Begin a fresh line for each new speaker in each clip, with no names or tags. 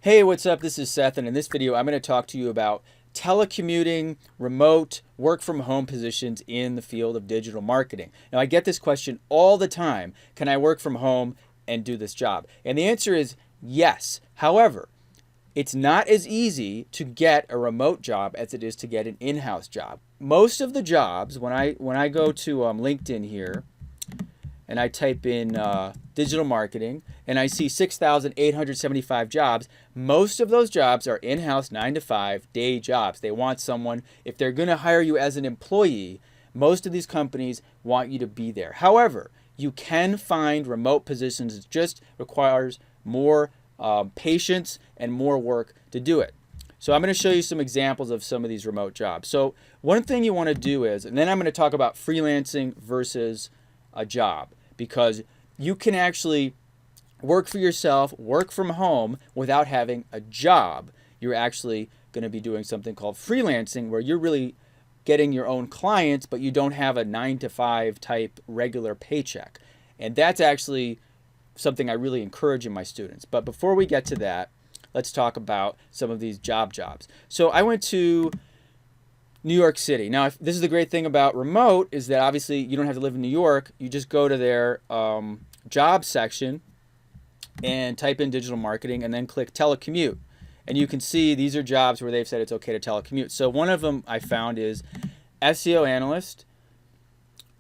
Hey, what's up? This is Seth, and in this video, I'm going to talk to you about telecommuting, remote, work from home positions in the field of digital marketing. Now, I get this question all the time. Can I work from home and do this job? And the answer is yes. However, it's not as easy to get a remote job as it is to get an in-house job. Most of the jobs, when I go to LinkedIn here, and I type in digital marketing, and I see 6,875 jobs. Most of those jobs are in-house 9-to-5 day jobs. They want someone, if they're going to hire you as an employee, most of these companies want you to be there. However, you can find remote positions. It just requires more patience and more work to do it. So I'm going to show you some examples of some of these remote jobs. So one thing you want to do is, and then I'm going to talk about freelancing versus a job, because you can actually work for yourself, work from home without having a job. You're actually going to be doing something called freelancing, where you're really getting your own clients, but you don't have a 9-to-5 type regular paycheck. And that's actually something I really encourage in my students. But before we get to that, let's talk about some of these jobs. So I went to New York City. Now, this is the great thing about remote, is that obviously you don't have to live in New York. You just go to their job section and type in digital marketing and then click telecommute. And you can see these are jobs where they've said it's okay to telecommute. So one of them I found is SEO analyst,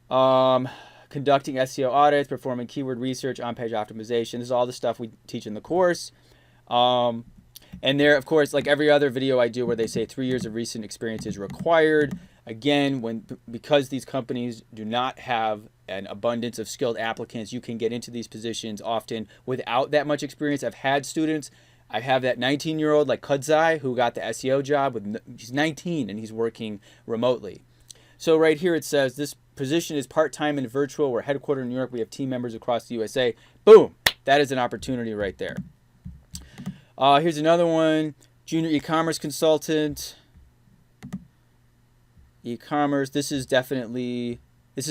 conducting SEO audits, performing keyword research, on-page optimization. This is all the stuff we teach in the course. And there, of course, like every other video I do where they say 3 years of recent experience is required. Again, because these companies do not have an abundance of skilled applicants, you can get into these positions often without that much experience. I've had students, I have that 19-year-old like Kudzai who got the SEO job. He's 19 and he's working remotely. So right here it says this position is part-time and virtual. We're headquartered in New York. We have team members across the USA. Boom! That is an opportunity right there. Here's another one, junior e-commerce consultant. E-commerce, this is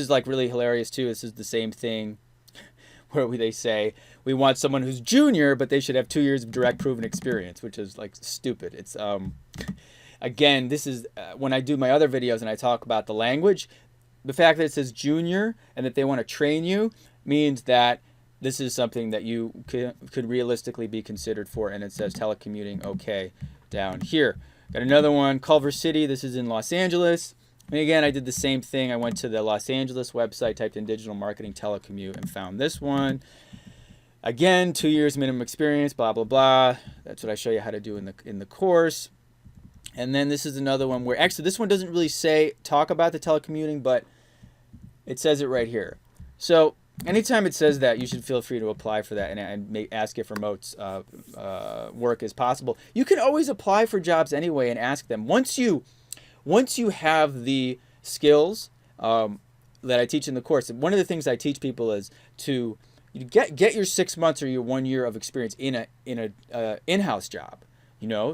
like really hilarious too. This is the same thing where they say we want someone who's junior, but they should have 2 years of direct proven experience, which is like stupid. It's again, this is when I do my other videos and I talk about the language, the fact that it says junior and that they want to train you means that this is something that you could realistically be considered for, and it says telecommuting okay down here. Got another one, Culver City. This is in Los Angeles. And again, I did the same thing. I went to the Los Angeles website, typed in digital marketing telecommute, and found this one. Again, 2 years minimum experience, blah, blah, blah. That's what I show you how to do in the course. And then this is another one where, actually, this one doesn't really talk about the telecommuting, but it says it right here. So anytime it says that, you should feel free to apply for that and ask if remote work is possible. You can always apply for jobs anyway and ask them. Once you have the skills that I teach in the course, one of the things I teach people is to get your 6 months or your 1 year of experience in a in-house job.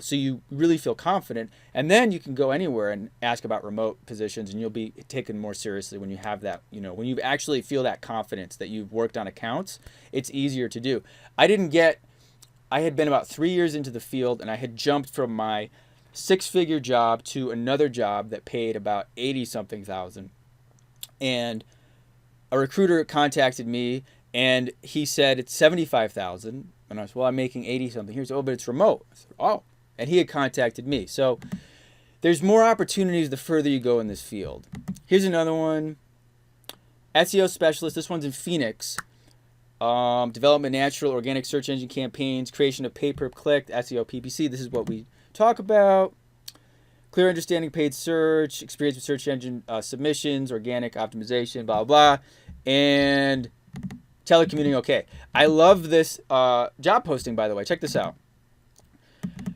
So you really feel confident, and then you can go anywhere and ask about remote positions, and you'll be taken more seriously when you have that, when you actually feel that confidence that you've worked on accounts. It's easier to do. I had been about 3 years into the field, and I had jumped from my 6-figure job to another job that paid about 80-something thousand. And a recruiter contacted me, and he said it's 75,000. And I was, well, I'm making 80-something here. So, but it's remote. I said, oh. And he had contacted me. So there's more opportunities the further you go in this field. Here's another one. SEO Specialist. This one's in Phoenix. Development natural organic search engine campaigns, creation of pay-per-click, SEO PPC. This is what we talk about. Clear understanding paid search, experience with search engine submissions, organic optimization, blah, blah. And telecommuting okay. I love this job posting, by the way. Check this out.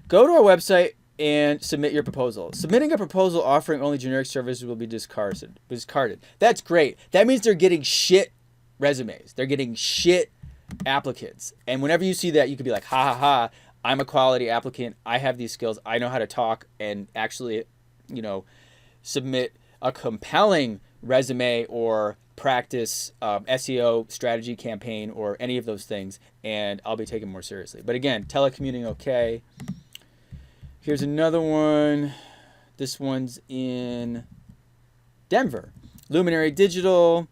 Go to our website and submit your proposal. Submitting a proposal offering only generic services will be discarded. That's great. That means they're getting shit resumes. They're getting shit applicants. And whenever you see that, you could be like, ha ha ha, I'm a quality applicant. I have these skills. I know how to talk and actually, submit a compelling resume or practice SEO strategy campaign or any of those things, and I'll be taken more seriously. But again, telecommuting, okay. Here's another one. This one's in Denver. Luminary Digital.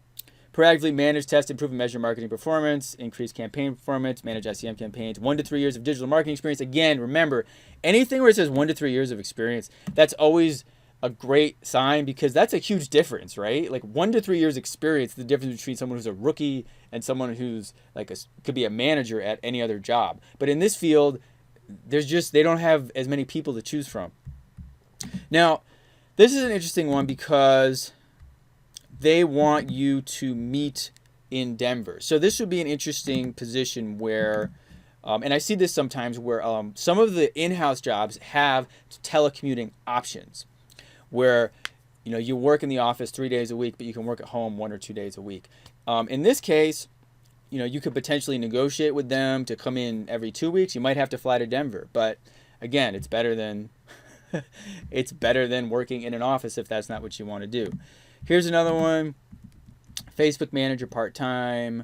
Proactively manage, test, improve, and measure marketing performance, increase campaign performance, manage SEM campaigns, 1 to 3 years of digital marketing experience. Again, remember, anything where it says 1 to 3 years of experience, that's always a great sign, because that's a huge difference, right? Like 1 to 3 years experience, the difference between someone who's a rookie and someone who's like could be a manager at any other job. But in this field, they don't have as many people to choose from. Now, this is an interesting one because they want you to meet in Denver. So this would be an interesting position where, and I see this sometimes where some of the in-house jobs have telecommuting options, where you work in the office 3 days a week, but you can work at home 1 or 2 days a week. In this case, you could potentially negotiate with them to come in every 2 weeks. You might have to fly to Denver, but again, it's better than working in an office if that's not what you want to do. Here's another one. Facebook manager part-time.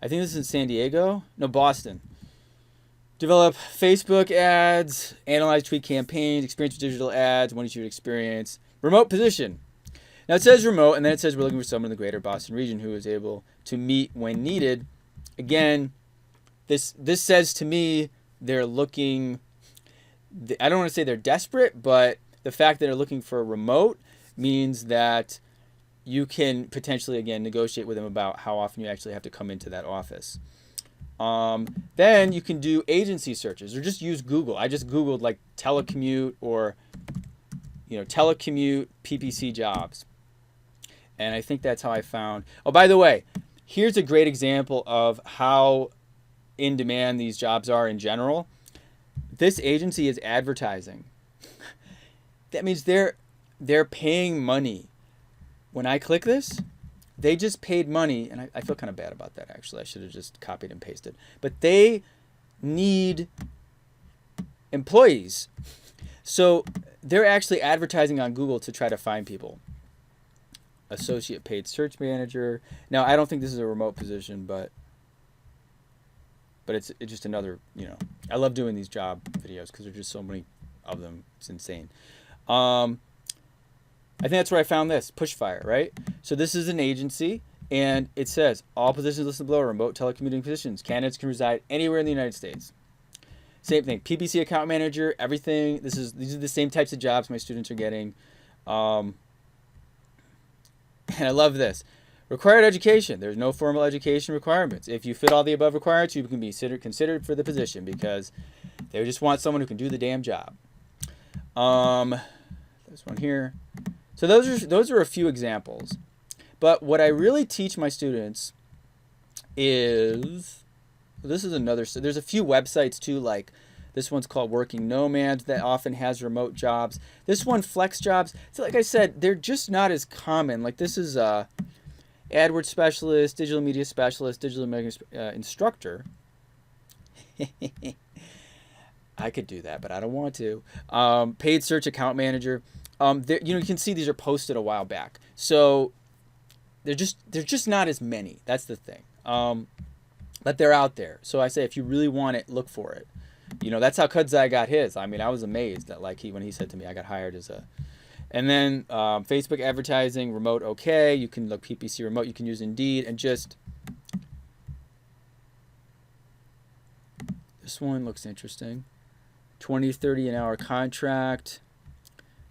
I think this is in San Diego. No, Boston. Develop Facebook ads, analyze, tweak campaigns, experience with digital ads, what you should experience. Remote position. Now it says remote, and then it says we're looking for someone in the greater Boston region who is able to meet when needed. Again, this says to me they're looking, I don't want to say they're desperate, but the fact that they're looking for a remote means that you can potentially, again, negotiate with them about how often you actually have to come into that office. Then you can do agency searches or just use Google. I just Googled like telecommute or, telecommute PPC jobs. And I think that's how I found. Oh, by the way, here's a great example of how in demand these jobs are in general. This agency is advertising. That means they're paying money. When I click this, they just paid money, and I feel kind of bad about that, actually. I should have just copied and pasted. But they need employees. So they're actually advertising on Google to try to find people. Associate paid search manager. Now, I don't think this is a remote position, but it's just another, I love doing these job videos because there's just so many of them. It's insane. I think that's where I found this, Pushfire, right? So this is an agency, and it says, all positions listed below are remote telecommuting positions. Candidates can reside anywhere in the United States. Same thing, PPC account manager, everything. These are the same types of jobs my students are getting. And I love this. Required education. There's no formal education requirements. If you fit all the above requirements, you can be considered for the position because they just want someone who can do the damn job. This one here. So those are a few examples. But what I really teach my students is, this is another, there's a few websites too, like this one's called Working Nomads that often has remote jobs. This one, Flex Jobs. So like I said, they're just not as common. Like this is AdWords Specialist, Digital Media Specialist, Digital Media Instructor. I could do that, but I don't want to. Paid Search Account Manager. You can see these are posted a while back. So they're just not as many. That's the thing. But they're out there. So I say if you really want it, look for it. That's how Kudzai got his. I mean, I was amazed that when he said to me, I got hired as a. And then Facebook advertising, remote, okay. You can look PPC remote. You can use Indeed and just. This one looks interesting. 20-30 an hour contract.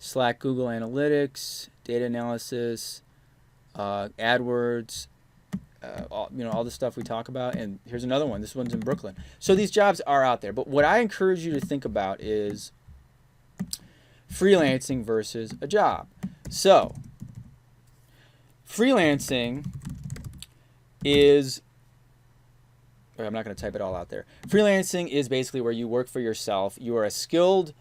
Slack, Google Analytics, data analysis, AdWords, all the stuff we talk about. And here's another one. This one's in Brooklyn. So these jobs are out there. But what I encourage you to think about is freelancing versus a job. So freelancing is, I'm not going to type it all out there. Freelancing is basically where you work for yourself. You are a skilled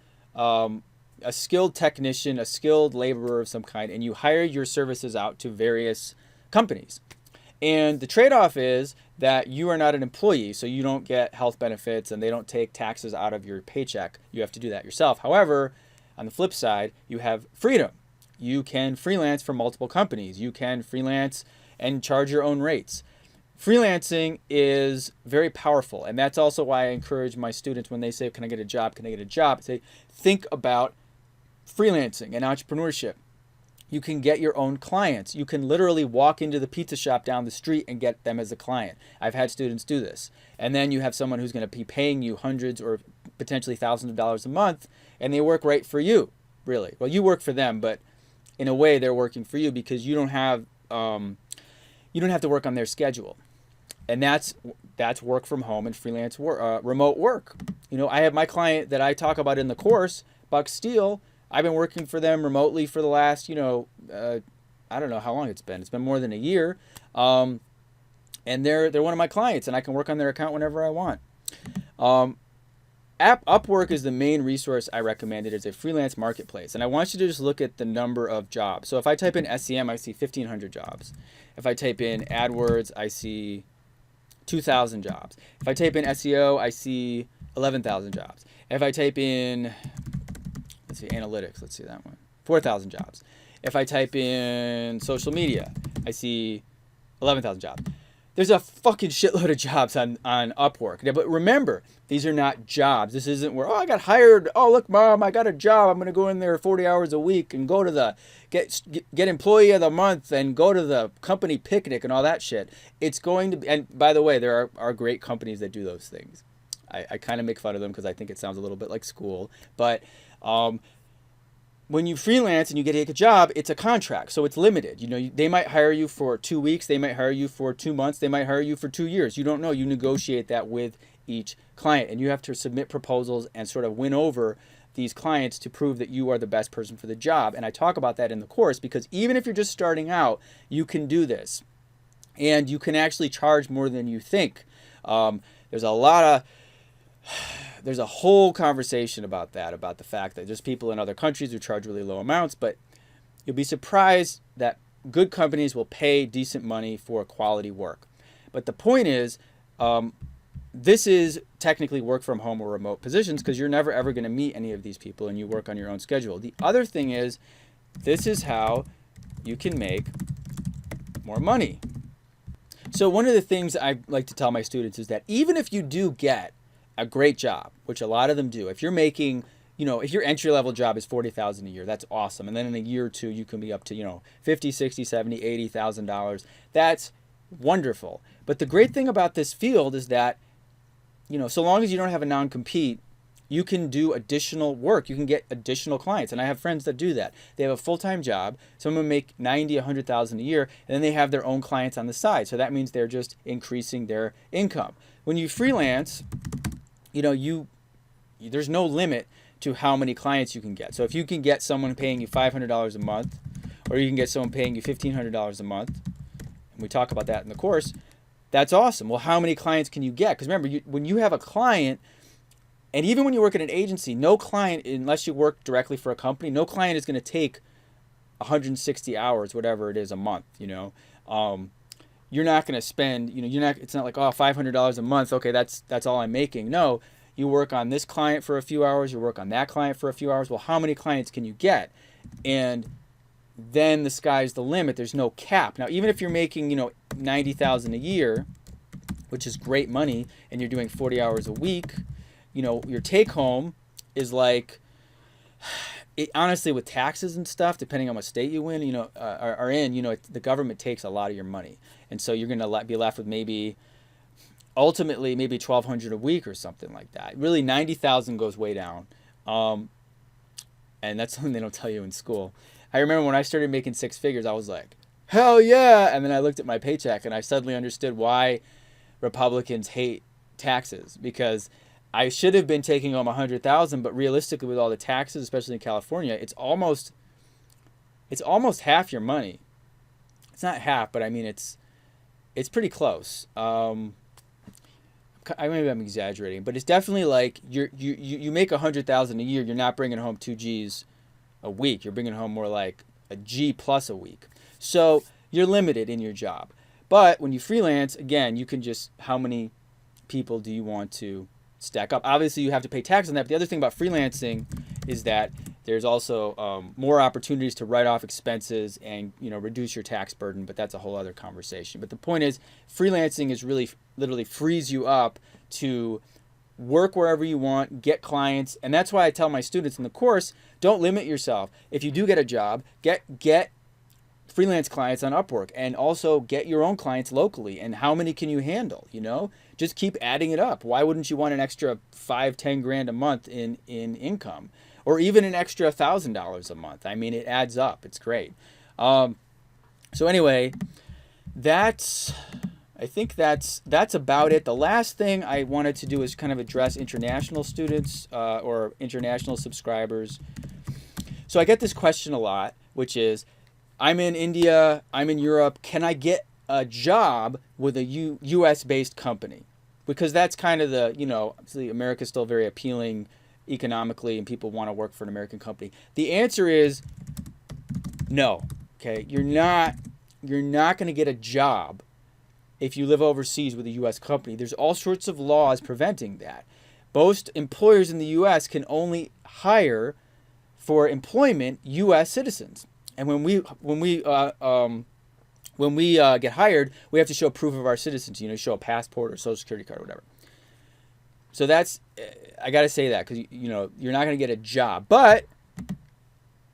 technician, a skilled laborer of some kind, and you hire your services out to various companies. And the trade-off is that you are not an employee, so you don't get health benefits and they don't take taxes out of your paycheck. You have to do that yourself. However, on the flip side, you have freedom. you can freelance for multiple companies. You can freelance and charge your own rates. Freelancing is very powerful, and that's also why I encourage my students when they say, can I get a job? Can I get a job? I say, think about freelancing and entrepreneurship. You can get your own clients. You can literally walk into the pizza shop down the street and get them as a client. I've had students do this. And then you have someone who's going to be paying you hundreds or potentially thousands of dollars a month, and they work right for you, really. Well, you work for them, but in a way they're working for you because you don't have to work on their schedule. And that's work from home and freelance work, remote work. I have my client that I talk about in the course, Buck Steele. I've been working for them remotely for the last, I don't know how long it's been. It's been more than a year. And they're one of my clients, and I can work on their account whenever I want. Upwork is the main resource I recommend. It is a freelance marketplace. And I want you to just look at the number of jobs. So if I type in SEM, I see 1,500 jobs. If I type in AdWords, I see 2,000 jobs. If I type in SEO, I see 11,000 jobs. If I type in, let's see, analytics, let's see that one, 4,000 jobs. If I type in social media, I see 11,000 jobs. There's a fucking shitload of jobs on Upwork. But remember, these are not jobs. This isn't where, I got hired. Oh, look, Mom, I got a job. I'm going to go in there 40 hours a week and go to the, get employee of the month and go to the company picnic and all that shit. It's going to be, and by the way, there are great companies that do those things. I kind of make fun of them because I think it sounds a little bit like school. But when you freelance and you get a job, it's a contract, so it's limited. They might hire you for 2 weeks, they might hire you for 2 months, they might hire you for 2 years. You don't know. You negotiate that with each client, and you have to submit proposals and sort of win over these clients to prove that you are the best person for the job. And I talk about that in the course because even if you're just starting out, you can do this, and you can actually charge more than you think. There's a whole conversation about that, about the fact that there's people in other countries who charge really low amounts, but you'll be surprised that good companies will pay decent money for quality work. But the point is, this is technically work from home or remote positions because you're never ever going to meet any of these people and you work on your own schedule. The other thing is, this is how you can make more money. So one of the things I like to tell my students is that even if you do get a great job, which a lot of them do, if you're making, if your entry-level job is $40,000 a year, that's awesome. And then in a year or two, you can be up to, $50,000, $60,000, $70,000, $80,000. That's wonderful. But the great thing about this field is that, so long as you don't have a non-compete, you can do additional work. You can get additional clients. And I have friends that do that. They have a full-time job. Some of them make $90,000, $100,000 a year, and then they have their own clients on the side. So that means they're just increasing their income. When you freelance, there's no limit to how many clients you can get. So if you can get someone paying you $500 a month, or you can get someone paying you $1,500 a month, and we talk about that in the course, that's awesome. Well, how many clients can you get? Because remember, when you have a client, and even when you work at an agency, no client, unless you work directly for a company, no client is going to take 160 hours, whatever it is, a month. You're not going to spend, it's not like, $500 a month. Okay, that's all I'm making. No, you work on this client for a few hours, you work on that client for a few hours. Well, how many clients can you get? And then the sky's the limit. There's no cap. Now, even if you're making, $90,000 a year, which is great money, and you're doing 40 hours a week, your take home is like, honestly, with taxes and stuff, depending on what state you in, are in, the government takes a lot of your money. And so you're going to be left with ultimately maybe $1,200 a week or something like that. Really, 90,000 goes way down. And that's something they don't tell you in school. I remember when I started making six figures, I was like, hell yeah. And then I looked at my paycheck and I suddenly understood why Republicans hate taxes, because I should have been taking home 100,000, but realistically, with all the taxes, especially in California, it's almost half your money. It's not half, but I mean it's pretty close. Maybe I'm exaggerating, but it's definitely like you make 100,000 a year. You're not bringing home 2 G's a week. You're bringing home more like a G plus a week. So you're limited in your job. But when you freelance, again, you can just, how many people do you want to stack up? Obviously, you have to pay tax on that. But the other thing about freelancing is that There's also more opportunities to write off expenses and reduce your tax burden, but that's a whole other conversation. But the point is, freelancing is really literally frees you up to work wherever you want, get clients, and that's why I tell my students in the course, don't limit yourself. If you do get a job, get freelance clients on Upwork, and also get your own clients locally. And how many can you handle? Just keep adding it up. Why wouldn't you want an extra 5-10 grand a month in income, or even an extra $1,000 a month? I mean, it adds up. It's great. So anyway, I think that's about it. The last thing I wanted to do is kind of address international students or international subscribers. So I get this question a lot, which is, I'm in India, I'm in Europe, can I get a job with a US-based company? Because that's kind of obviously America's still very appealing economically and people want to work for an American company. The answer is no. Okay, you're not going to get a job if you live overseas with a U.S. company. There's all sorts of laws preventing that. Most employers in the U.S. can only hire for employment U.S. citizens. And when we get hired, we have to show proof of our citizenship. Show a passport or social security card or whatever. So that's, I got to say that because you're not going to get a job, but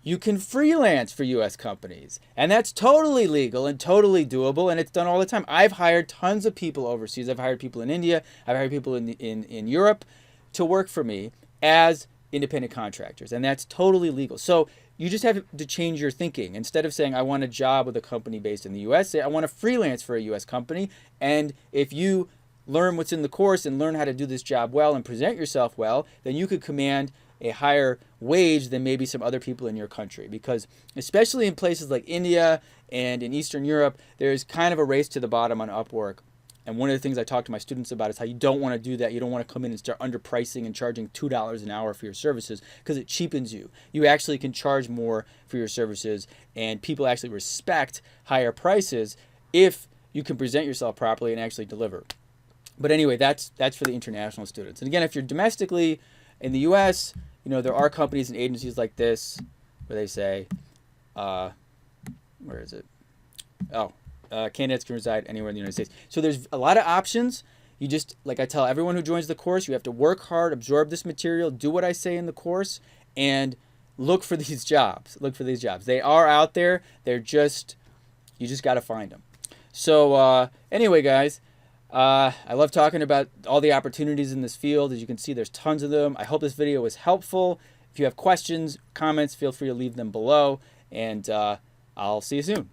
you can freelance for U.S. companies, and that's totally legal and totally doable, and it's done all the time. I've hired tons of people overseas. I've hired people in India. I've hired people in Europe to work for me as independent contractors, and that's totally legal. So you just have to change your thinking. Instead of saying, I want a job with a company based in the U.S., say, I want to freelance for a U.S. company, and if you learn what's in the course and learn how to do this job well and present yourself well, then you could command a higher wage than maybe some other people in your country. Because especially in places like India and in Eastern Europe, there's kind of a race to the bottom on Upwork. And one of the things I talk to my students about is how you don't want to do that. You don't want to come in and start underpricing and charging $2 an hour for your services, because it cheapens you. You actually can charge more for your services, and people actually respect higher prices if you can present yourself properly and actually deliver. But anyway, that's for the international students. And again, if you're domestically in the U.S., there are companies and agencies like this where they say, where is it? Candidates can reside anywhere in the United States. So there's a lot of options. You just, like I tell everyone who joins the course, you have to work hard, absorb this material, do what I say in the course, and look for these jobs. Look for these jobs. They are out there. You just got to find them. So anyway, guys, I love talking about all the opportunities in this field. As you can see, there's tons of them. I hope this video was helpful. If you have questions, comments, feel free to leave them below, and I'll see you soon.